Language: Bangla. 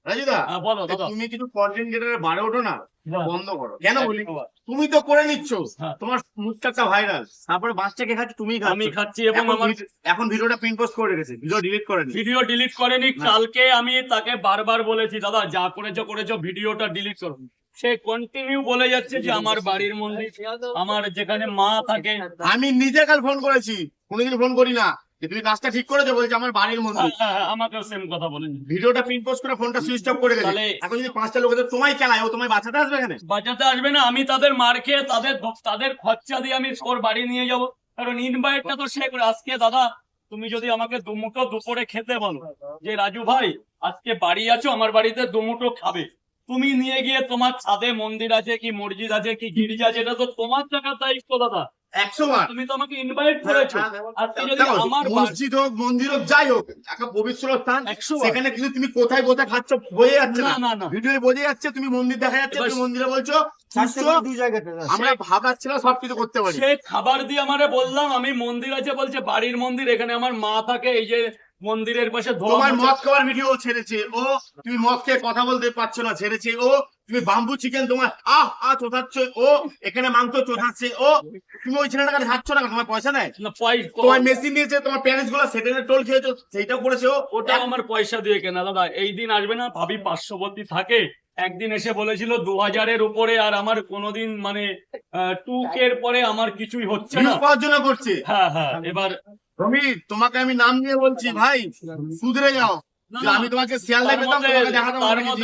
রাজুদা, বলো দাদা। তুমি কিছু কন্টেন্ট ক্রিয়েটরের বারে ওঠো না, হ্যাঁ। বন্ধ করো। কেন বলি, একদম। তুমি তো করে নিচ্ছ, হ্যাঁ। তোমার মুখটা ভাইরাল, তারপরে বাচ্চাকে খাচ্ছ, তুমি আমি খাচ্ছি এবং আমার এখন ভিডিওটা প্রিন্ট পোস্ট করে রেখেছে, ভিডিও ডিলিট করেনি। ভিডিও ডিলিট করেনি। না। কালকে আমি তাকে বারবার বলেছি, দাদা যা করেছো করেছো, ভিডিওটা ডিলিট করো। সে কন্টিনিউ বলে যাচ্ছে যে আমার বাড়ির মন্দির, আমার যেখানে মা থাকে। আমি নিজে কাল ফোন করেছি, কোনোদিন ফোন করি না, যে তুমি কাজটা ঠিক করেছো, বলছে আমার বাড়ির মন্দির। আমাকেও সেম কথা বলেন। ভিডিওটা প্রিন্ট পোস্ট করে ফোনটা সুইচ অফ করে গেছে। তাহলে- এখন যদি 5টা লোকেদের তোমায় চালায়, ও তোমায় বাঁচাতে আসবে এখানে? বাঁচাতে আসবে না, আমি তাদের মার খেয়ে তাদের খরচা দিয়ে আমি ওর বাড়ি নিয়ে যাব। কারণ ইনভাইটটা তো সে করে। আজকে দাদা তুমি যদি আমাকে দুমুঠো দুপুরে খেতে বলো যে রাজু ভাই আজকে বাড়ি আছো, আমার বাড়িতে দুমুঠো খাবে, তুমি নিয়ে গিয়ে তোমার ছাদে মন্দির আছে কি মসজিদ আছে কি গির্জা আছে, এটা তো তোমার টাকার দায়িত্ব দাদা। 100 বার। তুমি তো আমাকে ইনভাইট করেছো। আজকে যদি দেখো, আমার মসজিদ হোক, মন্দির হোক, যাই হোক, একটা পবিত্র স্থান, 100 বার। সেখানে কিন্তু তুমি কোথায় কোথায় খাচ্ছ বোঝা যাচ্ছে না না। না না, ভিডিও বোঝা যাচ্ছে, তুমি মন্দির দেখা যাচ্ছে, এবার তুমি মন্দিরে বলছো সুস্থ। দুই জায়গাতে আমরা ভাবাচ্ছিলাম সবকিছু করতে পারি। সে খাবার দিয়ে আমারে বললাম আমি মন্দির আছে, বলছে বাড়ির মন্দির, এখানে আমার মা থাকে, এই যে মন্দিরের পাশে ধোয়া তোমার মোছা- মদ খাওয়ার ভিডিও ছেড়েছে ও, তুমি মদ খেয়ে কথা বলতে পারছো না ছেড়েছে ও, তুমি বাম্বু চিকেন তোমার চোথাচ্ছে ও, এখানে মাংস চোথাচ্ছে ও, তুমি ওই ছেলেটাকে খাচ্ছ না, তোমার পয়সা নেয়, না, তোমার মেশিন নিয়েছে, তোমার প্যারেন্টস গুলো সেটেনের টোল খেয়েছো, সেইটাও করেছে ও। ওটা আমার পয়সা দিয়ে কেনা দাদা। এই দিন আসবে না, ভাবি 500 থাকে। একদিন এসে বলেছিল 2000-এর উপরে, আর আমার কোনোদিন মানে 2K এর পরে আমার কিছুই হচ্ছে না। ভিউজ পাওয়ার জন্য করছে। হ্যাঁ হ্যাঁ, এবার রবি, তোমাকে আমি নাম নিয়ে বলছি, ভাই সুধরে যাও। না, যে না, আমি তোমাকে শিয়ালদায় তার পেতাম, মধ্যে- তোমাকে দেখাতাম তার অনেক মধ্যে